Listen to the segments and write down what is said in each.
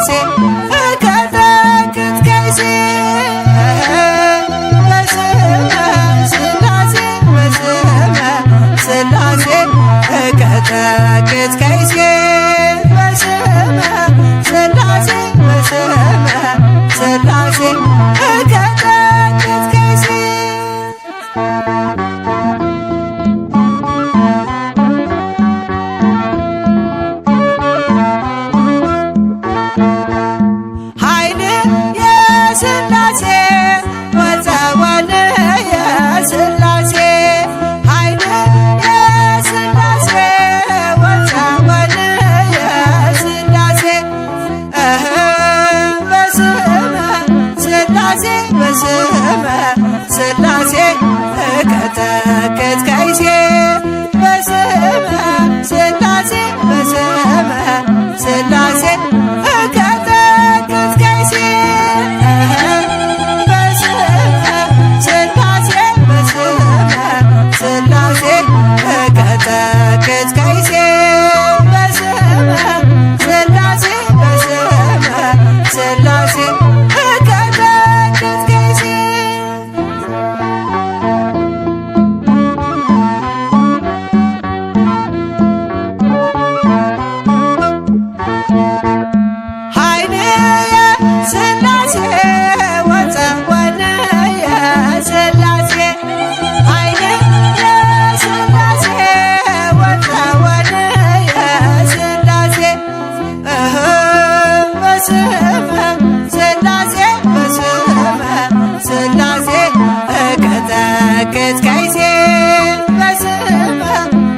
ስላሴ እቀጠቅጥ ከይሴ በስመ ስላሴ በስመ ስላሴ እቀጠቅጥ ከይሴ በስመ ስላሴ በስመ ስላሴ እቀጠቅጥ ከይሴ ኃይል የስላሴ ወፀወን የስላሴ ኃይል የስላሴ ወፀወን የስላሴ በስመ ስላሴ በስመ ስላሴ እቀጠቅጥ ከይሴ በስመ ስላሴ በስመ ስላሴ እቀጠቅጥ ከይሴ በስመ ስላሴ በስመ ስላሴ እቀጠቅጥ ከይሴ በስመ ስላሴ በስመ ስላሴ እቀጠቅጥ ከይሴ ኃይል የስላሴ ወፀወን የስላሴ ኃይል የስላሴ ወፀወን የስላሴ በስመ ስላሴ በስመ ስላሴ እቀጠቅጥ ከይሴ በስመ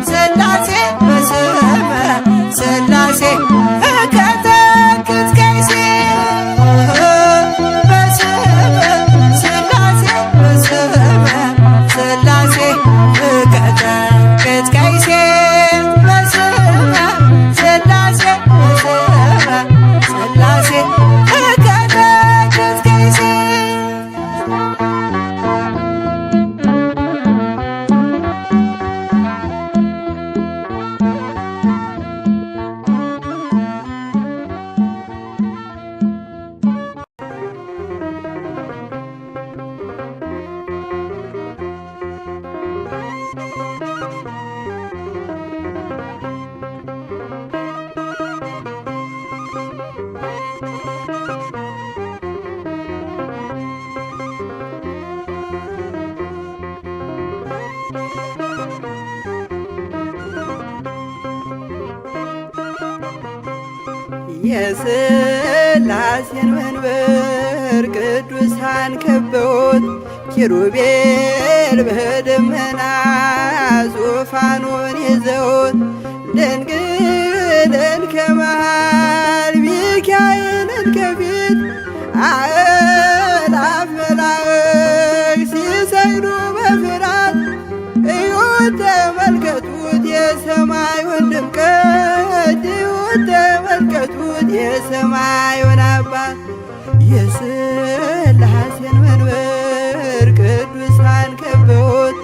ስላሴ በስመ ስላሴ እቀጠቅጥ ከይሴ በስመ ስላሴ በስመ ስላሴ እቀጠቅጥ ከይሴ በስመ ስላሴ በስመ ስላሴ እቀጠቅጥ ከይሴ የስላሴን መንበር ቅዱሳን ከበውት ኪሩቤል በደመና ዙፋኑን ይዘውት ድንግልን ከመሃል ሚካኤልን ከፊት አእላፍ መላእክት ሲሰግዱ በፍርሃት እዩት ተመልከቱት የሰማዩን ድምቀት እዩት ተመልከቱት የሰማዩን አባት የስላሴን መንበር ቅዱሳን ከበውት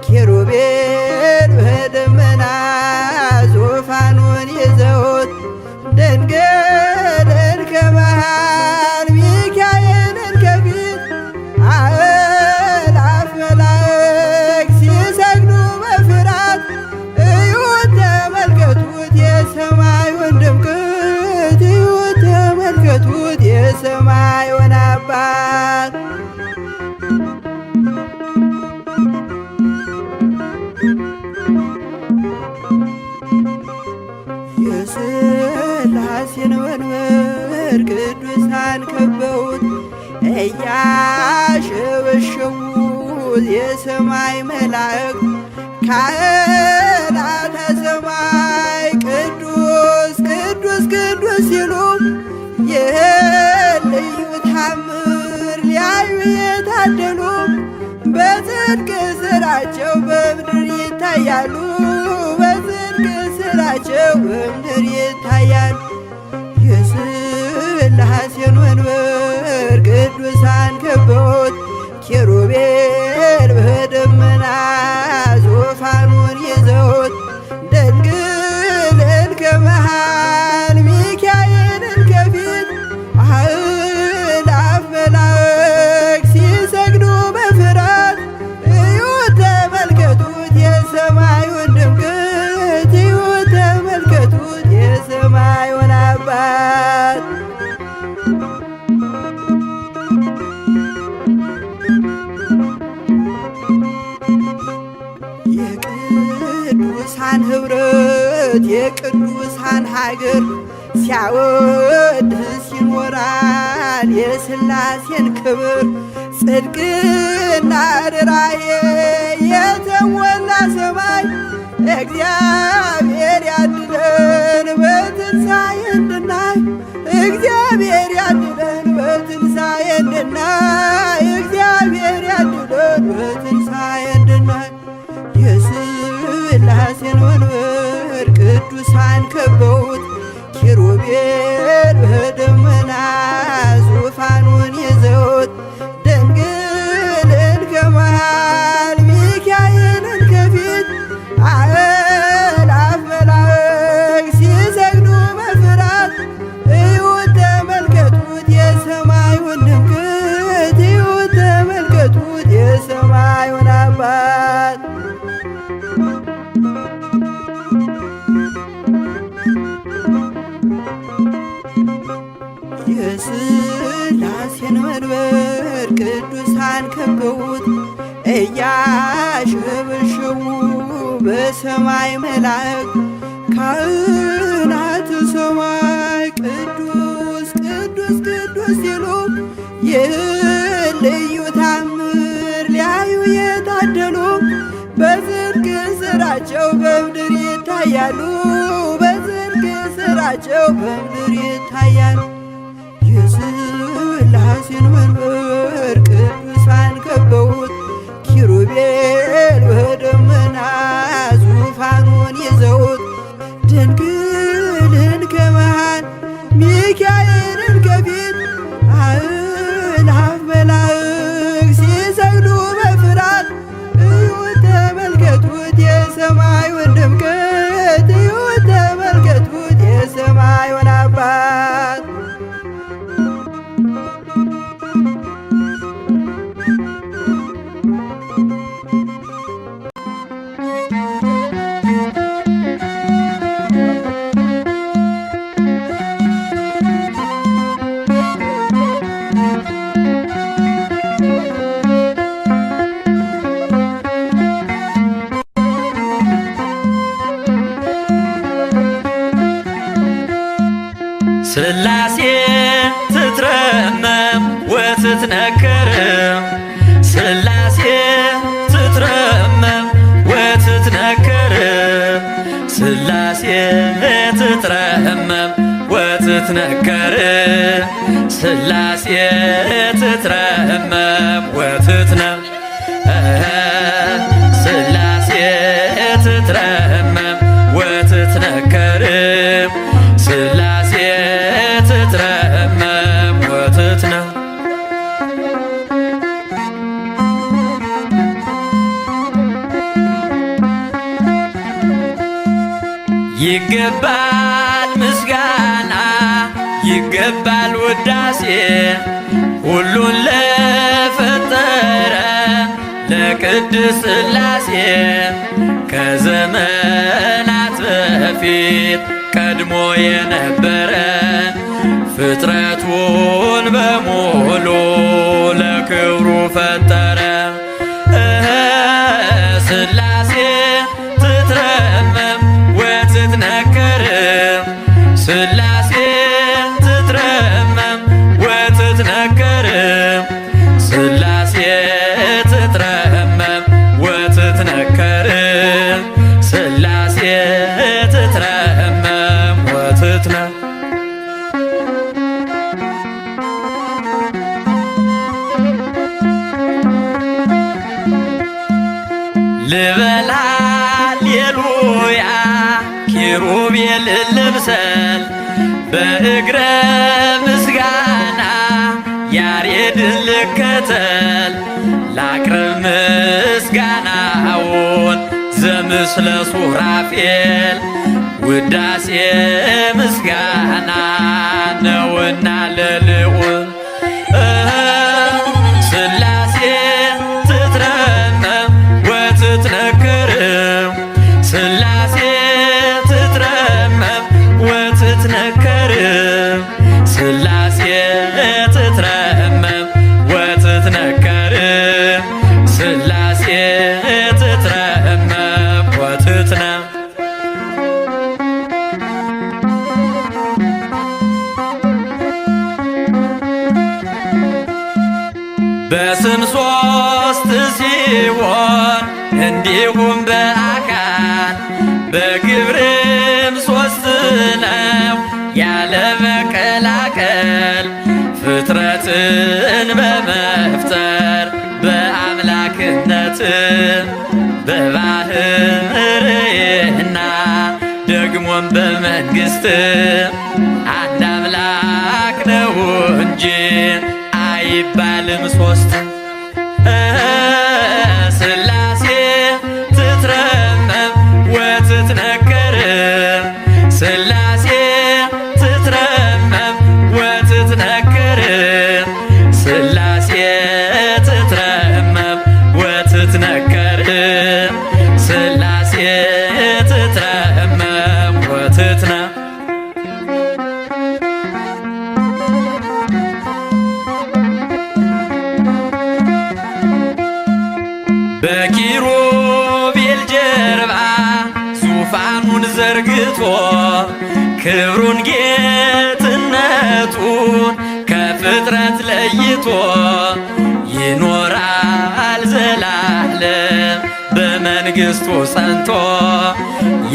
ኪሩቤል በደመና ዙፋኑን ይዘውት ድንግልን ከመሃል ሚካኤልን ከፊት አእላፍ መላእክት ሲሰግዱ በፍርሃት እዩት ተመልከቱት የሰማዩን ድምቀት እዩት ተመልከቱት የሰማዩን አባት የስላሴን መንበር ቅዱሳን ከበውት እያሸበሸቡት የሰማይ መላእክት ካህናተ ሰማይ ቅዱስ ቅዱስ ቅዱስ ሲሉ ይህን ልዩ ታምር ሊያዩ የታደሉ በጽድቅ ስራቸው በምድር ይታያሉ በጽድቅ ስራቸው በምድር ይታያሉ። የስላሴን መንበር ቅዱሳን ከበውት ኪሩቤል በደመና ዙፋኑን ይዘውት ድንግልን ከመሃል ሚካኤልን ከፊት የቅዱሳን ሀገር ሲያወድስ ይኖራል የሥላሴን ክብር። ጽድቅና ርራዬ የተሞላ ሰማይ እግዚአብሔር ያድለን በትንሣኤ እንድናይ። እግዚአብሔር ያድለን በትንሣኤ እንድናይ። እግዚአብሔር ያድለን በትንሣኤ እንድናይ። የሥላሴን መንበር ቅዱሳን ከበውት ኪሩቤል በደመና ዙፋኑን ይዘውት ድንግልን ከመሃል ሚካኤልን ከፊት አእላፍ መላእክት ሲሰግዱ በፍርሃት እዩት ተመልከቱት የሰማዩን ድምቀት። እዩት ተመልከቱት የሰማዩን አባት። የሥላሴን መንበር ቅዱሳን ከበውት እያሸበሸቡ በሰማይ መላእክት ካህናተ ሰማይ ቅዱስ ቅዱስ ቅዱስ ሲሉ ይህን ልዩ ታምር ሊያዩ የታደሉ በጽድቅ ሥራቸው በምድር ይታያሉ። በጽድቅ ሥራቸው በምድር ይታያሉ። የሥላሴን መንበር ቅዱሳን ከበውት ኪሩቤል በደመና ዙፋኑን ይዘውት ድንግልን ከመሃል ሚካኤልን ከፊት አእላፍ መላእክት ሲሰግዱ በፍርሃት እዩት ተመልከቱት የሰማዩን ድምቀት። እዩት ተመልከቱት የሰማዩን አባት። ሥላሴ ትትረመም ወትትነከር ሥላሴ ትትረመም ወትትነከር ሥላሴ ትትረመም ወትትነከር ሥላሴ ትትረመም ወትትነ ሥላሴ ትትረመም ወትትነከር ሥላሴ ትትረመም ወትትነ ይገባል ምስጋና ይገባል ውዳሴ ሁሉን ለፈጠረ ለቅድስት ሥላሴ ከዘመናት በፊት ቀድሞ የነበረ ፍጥረቱን በሙሉ ለክብሩ ፈጠረ። ሥላሴ ትትረመም ወትትነከር ሥላሴ ትትረመም ወትትነከር ሥላሴ ትትረመም ወትትነከር ሥላሴ ትትረመም ወትትነ ልበል ሃሌሉያ ኪሩቤል ልብሰል በእግረ ምስጋና ያሬድን ልከተል ላቅርብ ምስጋናውን ዘምስለ ሱራፌል ውዳሴ ምስጋና ነውና ለልዑል ሥላሴ ትትረመም ወትትነከር ሥላሴ ትትረመም ወትትነከር ሥላሴ ትትረመም ወትትነከር ሥላሴ ትትረመም ወትትነ በስም ሶስት ሲሆን እንዲሁም በአካል በግብርም ሶስት ነው ያለ መቀላቀል ፍጥረትን በመፍጠር በአምላክነት በባህርይና ደግሞም በመንግሥት አንድ አምላክ ነው እንጂ አይባልም ሶስት። ሥላሴ ትትረመም ወትትነከር ሥላሴ ትትረመም ወትትነከር ሥላሴ ትትረመም ወትትነከር ሥላሴ ትትረመም ወትትነ በኪሩቤል ጀርባ ዙፋኑን ዘርግቶ ክብሩን ጌትነቱን ከፍጥረት ለይቶ ይኖራል ዘላለም በመንግሥቱ ጸንቶ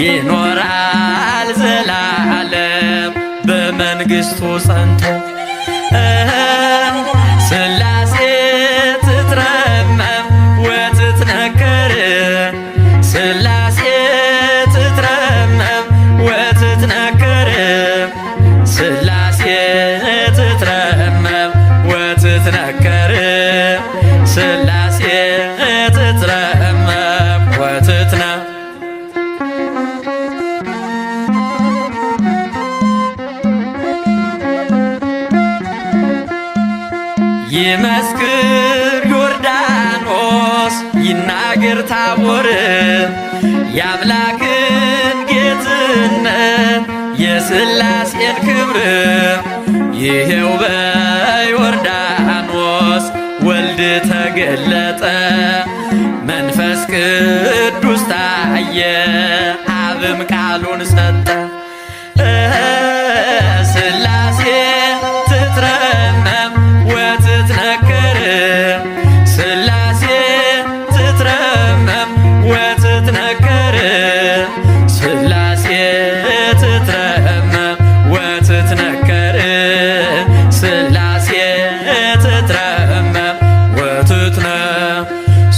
ይኖራል ዘላለም በመንግሥቱ ጸንቶ ሥላሴ ትትረመም ወትትነከር ሥላሴ ትትረመም ወትትነከር ሥላሴ ትትረመም ወትትነከር ሥላሴ ትትረመም ወትትነ ይመስክር ዮርዳኖስ ይናገር ታቦር የአምላክን ጌትነት የሥላሴን ክብር ይሄው በዮርዳኖስ ወልድ ተገለጠ መንፈስ ቅዱስ ታየ አብም ቃሉን ሰጠ ሥላሴ ትትረመም ወትትነከር ሥላሴ ትትረመም ወትትነከር ሥላሴ ትትረመም ወትትነከር ሥላሴ ትትረመም ወትትነ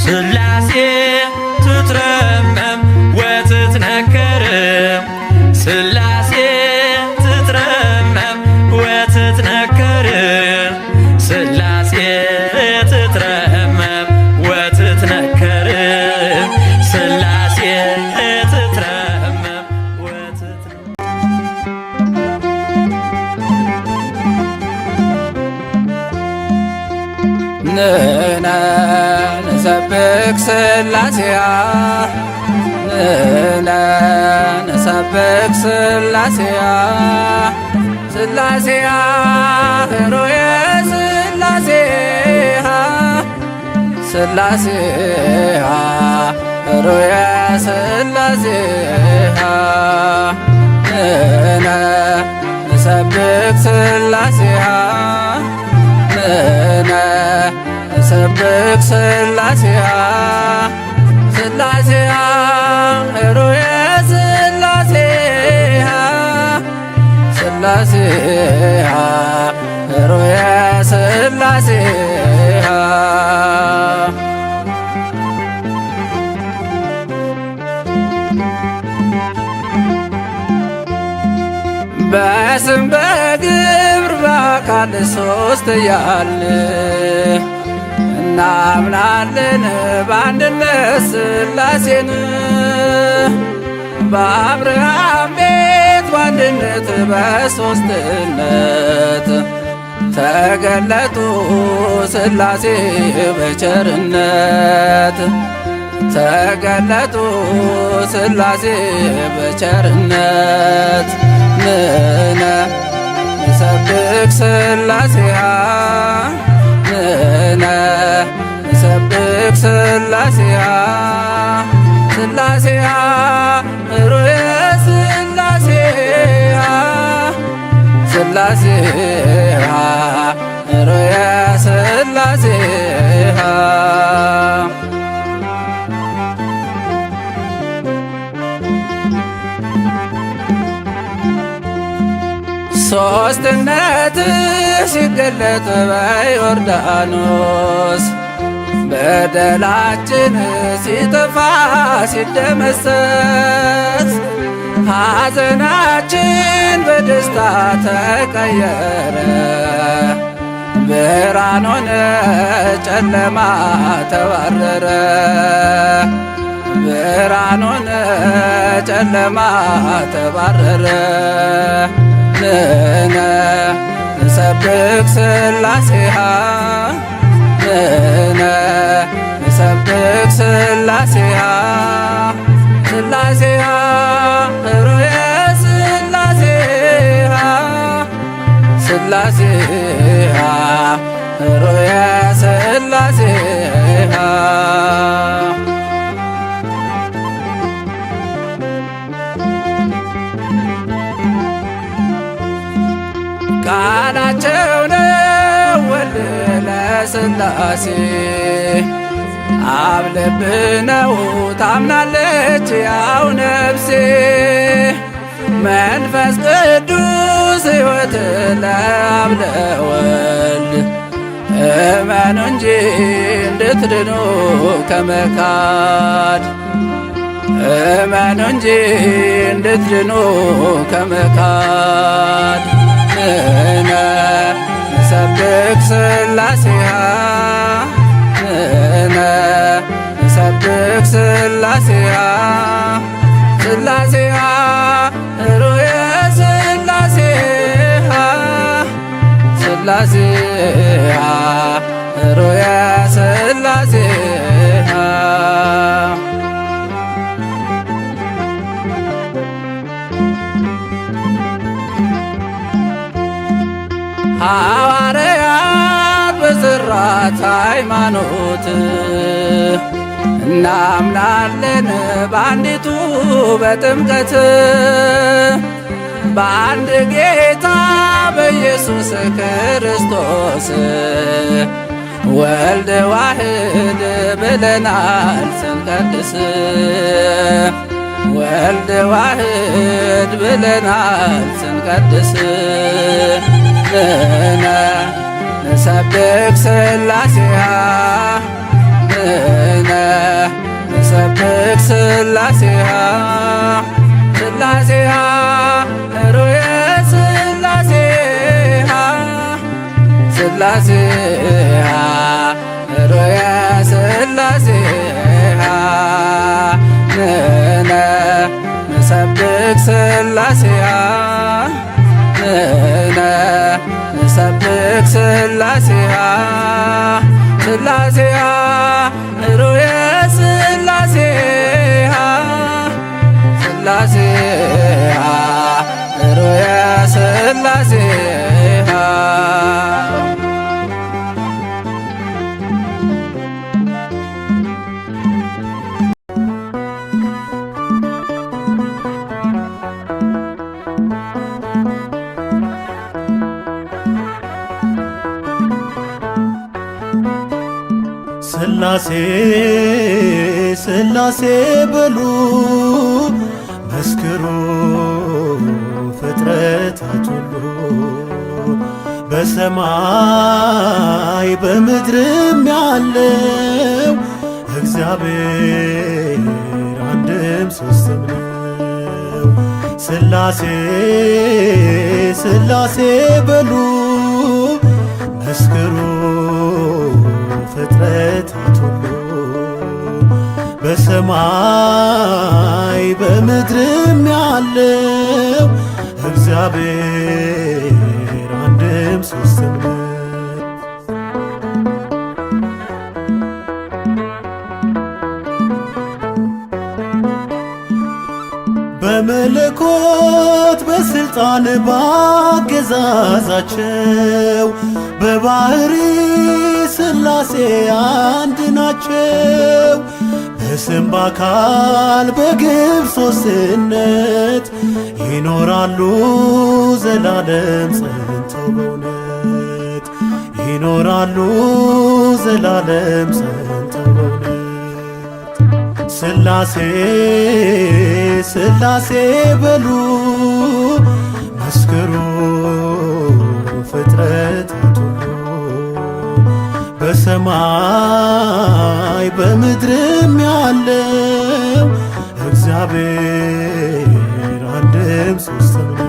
ሥላሴ ትትረመም ወትትነከር ሥላሴ ትትረመም ወትትነከር ሥላሴ ትትረመም ወትትነከር ሥላሴ ትትረመም ንሕነ ንሰብክ ሥላሴያ ንሕነ ንሰብክ ሥላሴያ ሥላሴያ ኅሩየ ሥላሴያ ሥላሴያ ኅሩየ ሥላሴያ ንሕነ ንሰብክ ሥላሴያ ንሕነ ንሰብክ ሥላሴያ ሥላሴያ ኅሩየ ሥላሴያ ሥላሴያ ኅሩየ ሥላሴያ በስም በግብር በአካል ሦስት ያለ እናምናለን በአንድነት ሥላሴን በአብርሃም ቤት በአንድነት በሦስትነት ተገለጡ ሥላሴ በቸርነት ተገለጡ ሥላሴ በቸርነት ንሕነ ንሰብክ ሥላሴያ ንሕነ ንሰብክ ሥላሴያ ሥላሴያ ኅሩየ ሥላሴያ ሥላሴያ ኅሩየ ሥላሴያ ሶስትነት ሲገለጥ በዮርዳኖስ በደላችን ሲጠፋ ሲደመሰስ ሐዘናችን በደስታ ተቀየረ። ብርሃን ሆነ ጨለማ ተባረረ። ብርሃን ሆነ ጨለማ ተባረረ። ንሕነ ንሰብክ ሥላሴሃ ንሕነ ንሰብክ ሥላሴሃ ሥላሴሃ ኅሩየ ሥላሴሃ ሥላሴሃ ኅሩየ ሥላሴሃ ቃላቸው ነው ወልድ ለሥላሴ አብ ልብ ነው ታምናለች ያው ነፍሴ መንፈስ ቅዱስ ሕይወት ለአብ ለወልድ እመኑ እንጂ እንድትድኑ ከመካድ እመኑ እንጂ እንድትድኑ ከመካድ ንሕነ ንሰብክ ሥላሴሃ ንሕነ ንሰብክ ሥላሴሃ ሥላሴሃ ኅሩየ ሥላሴሃ ሥላሴሃ ኅሩየ ሥላሴሃ ሐዋርያት በዘራት ሃይማኖት እናምናለን በአንዲቱ በጥምቀት በአንድ ጌታ በኢየሱስ ክርስቶስ ወልድ ዋሕድ ብለናል ስንቀድስ ወልድ ዋሕድ ብለናል ስንቀድስ ንሕነ ንሰብክ ሥላሴሃ ንሕነ ንሰብክ ሥላሴሃ ሥላሴሃ ኅሩየ ሥላሴሃ ሥላሴሃ ኅሩየ ሥላሴሃ ንሕነ ንሰብክ ሥላሴሃ ንሕነ ንሰብክ ሥላሴሃ ሥላሴሃ ኅሩየ ሥላሴሃ ሥላሴሃ ኅሩየ ሥላሴሃ ሥላሴ ሥላሴ በሉ መስክሩ ፍጥረታት ሁሉ በሰማይ በምድርም ያለው እግዚአብሔር አንድም ሦስትም ነው። ሥላሴ ሥላሴ በሉ መስክሩ ፍጥረታት ሁሉ በሰማይ በምድርም ያለው እግዚአብሔር አንድም ሦስትም ነው። በመለኮት በሥልጣን ባገዛዛቸው በባሕሪ ሥላሴ አንድ ናቸው። በስም በአካል በግብ ሦስትነት ይኖራሉ ዘላለም ጸንተው በእውነት በእውነት ይኖራሉ ዘላለም ጸንተው በእውነት። ሥላሴ ሥላሴ በሉ መስክሩ ፍጥረታት ሁሉ በሰማይ በምድርም ያለው እግዚአብሔር አንድም ሦስትም ነው።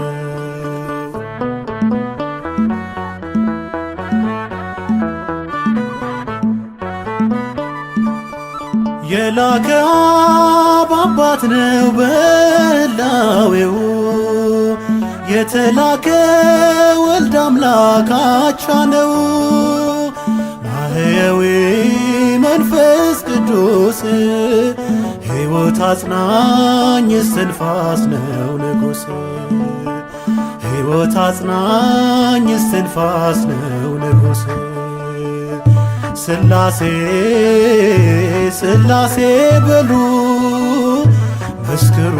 የላከ አብ አባት ነው በላዌው የተላከ ወልድ አምላክ አቻ ነው። ማህየዊ መንፈስ ቅዱስ ሕይወት አጽናኝ እስትንፋስ ነው ንጉሥ ሕይወት አጽናኝ እስትንፋስ ነው ንጉሥ። ሥላሴ ሥላሴ በሉ መስክሩ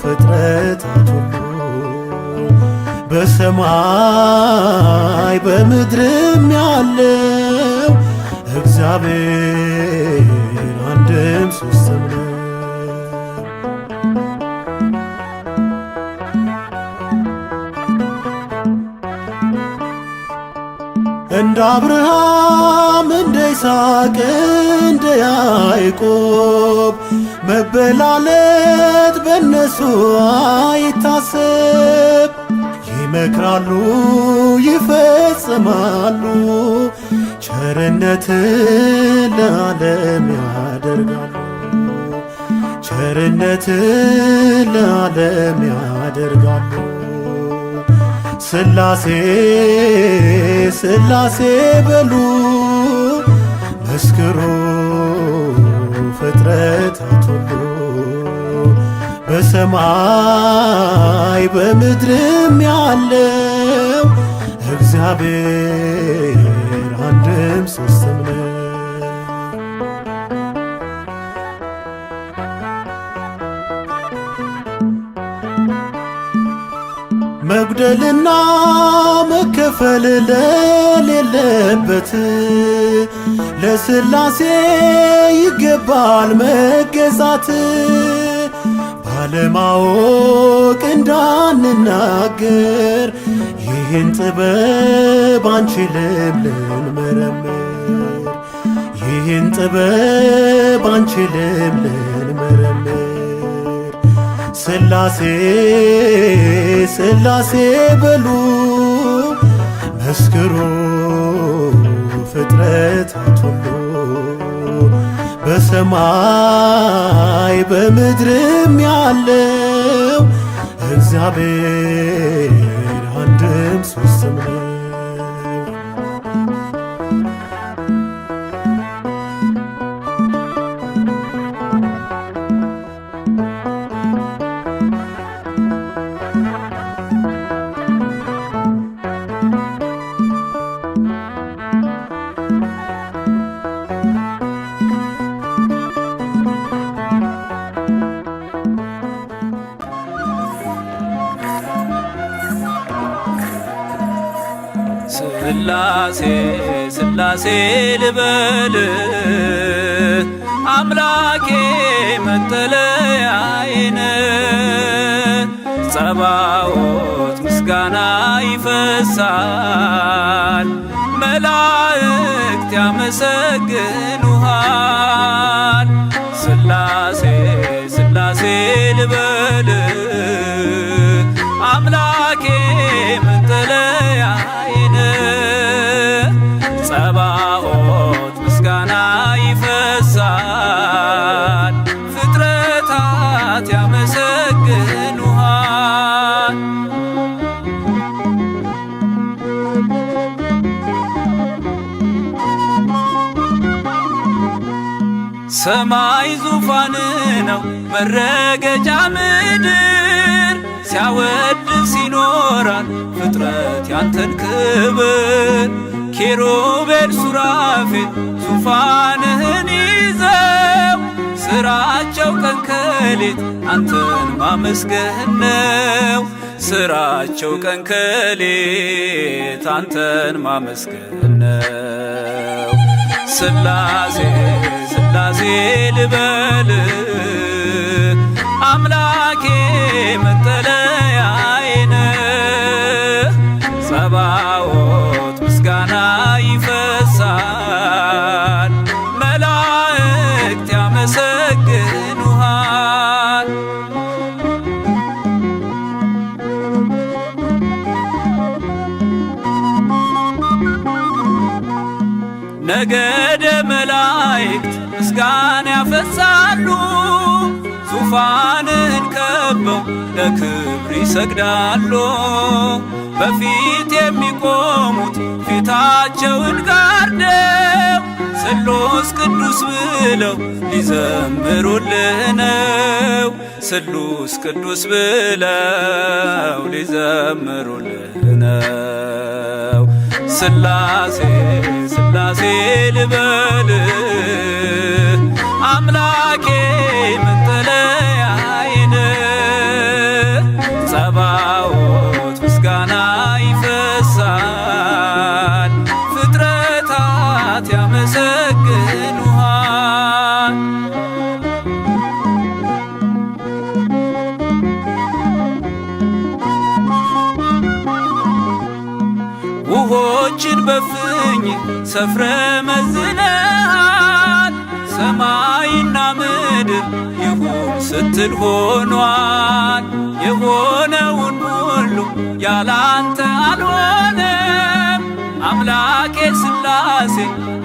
ፍጥረታት ሁሉ በሰማይ በምድርም ያለው እግዚአብሔር አንድም ሦስትም ነው። እንደ አብርሃም እንደ ይስሐቅ እንደ ያዕቆብ መበላለት በእነሱ አይታሰብ። ይመክራሉ ይፈጽማሉ ቸርነትን ለዓለም ያደርጋሉ ቸርነትን ለዓለም ያደርጋሉ። ሥላሴ ሥላሴ በሉ መስክሩ ፍጥረታት ሁሉ በሰማይ በምድርም ያለው እግዚአብሔር አንድም ሦስትም ነው። መጉደልና መከፈል ለሌለበት ለሥላሴ ይገባል መገዛት። ባለማወቅ እንዳንናገር ይህን ጥበብ አንችልም ልንመረምር ይህን ጥበብ አንችልም ልንመረምር። ሥላሴ ሥላሴ በሉ መስክሩ ፍጥረታት ሁሉ በሰማይ በምድርም ያለው እግዚአብሔር አንድም ሦስትም ነው። ሥላሴ ሥላሴ ልበል አምላኬ መጠለያዬን ጸባዖት ምስጋና ይፈሳል መላእክት ያመሰግኑሃል። ሥላሴ ሥላሴ ልበል አምላኬ መጠለያዬን ጸባዖት ምስጋና ይፈሳል ፍጥረታት ያመሰግኑሃል። ሰማይ ዙፋን ነው መረገጫ ምድር ሲያወድስ ይኖራል ፍጥረት ያንተን ክብር። ኪሩቤል ሱራፌል ዙፋንህን ይዘው ስራቸው ቀን ከሌት አንተን ማመስገን ነው። ስራቸው ቀን ከሌት መለየት አንተን ማመስገን ነው። ሥላሴ ሥላሴ ልበል አምላኬ መጠለያዬ ነህ። ጸባዖት ምስጋና ይፈሳል መላእክት ያመሰግኑሃል። ነገደ መላእክት ምስጋና ያፈሳሉ ዙፋንን ከበው ለክብር ይሰግዳሉ። በፊት የሚቆሙት ፊታቸውን ጋርደው ስሉስ ቅዱስ ብለው ሊዘምሩልህ ነው። ስሉስ ቅዱስ ብለው ሊዘምሩልህ ነው። ሥላሴ ሥላሴ ልበል አምላኬ መጠለያዬ ነህ። ጸባዖት ምስጋና ይፈሳል ፍጥረታት ያመሰግኑሃል። ውሆችን በፍኝ ሰፍረ መዝነሃል ሰማይና ምድር ይሁን ስትል ሆኗል። የሆነውን ሁሉ ያላንተ አልሆነም። አምላኬ ሥላሴ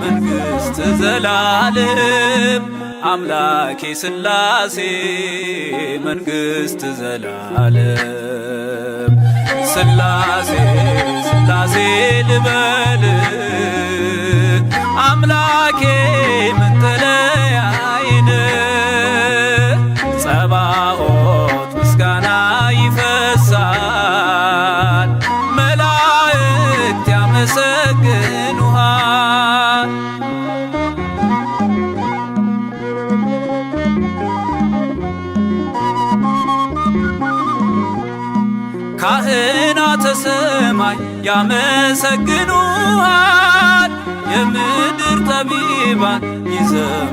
መንግሥት ዘላለም አምላኬ ሥላሴ መንግሥት ዘላለም። ሥላሴ ሥላሴ ልበል አምላኬ መጠለያዬ ነህ። ጸባዖት ምስጋና ይፈሳል መላእክት ያመሰግኑሃል። ካህናተ ሰማይ ያመሰግኑሃል የምድር ጠቢባን ይዘምሩልሃል።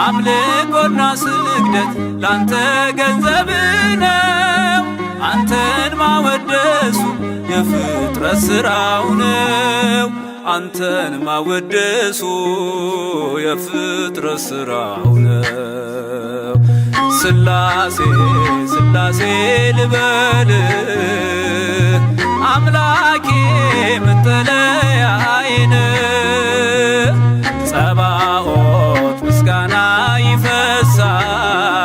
አምልኮና ስግደት ላንተ ገንዘብ ነው። አንተን ማወደሱ የፍጥረት ሥራው ነው። አንተን ማወደሱ የፍጥረት ሥራው ነው። ሥላሴ ሥላሴ ልበል አምላኬ መጠለያዬ ነህ። ጸባዖት ምስጋና ይፈሳል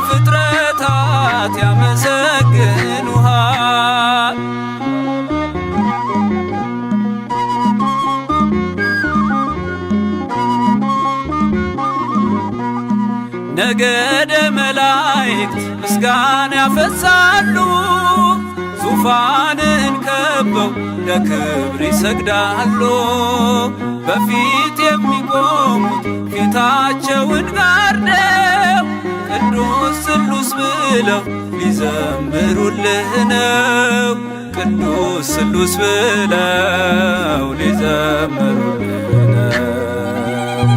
ፍጥረታት ያመሰግኑሃል። ነገደ መላእክት ምስጋና ያፈሳሉ ዙፋንን ከበው ለክብር ይሰግዳሉ። በፊት የሚቆሙት ፊታቸውን ጋርደው ቅዱስ ስሉስ ብለው ሊዘምሩልህ ነው። ቅዱስ ስሉስ ብለው ሊዘምሩልህ ነው።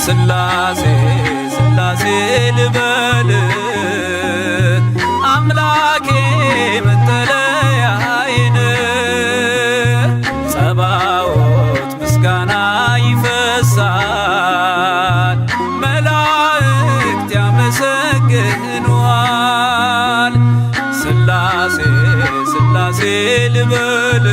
ሥላሴ ሥላሴ ልበል አምላኬ መጠለያዬ ነህ። ጸባዖት ምስጋና ይፈሳል መላእክት ያመሰግኑሃል። ሥላሴ ሥላሴ ልበል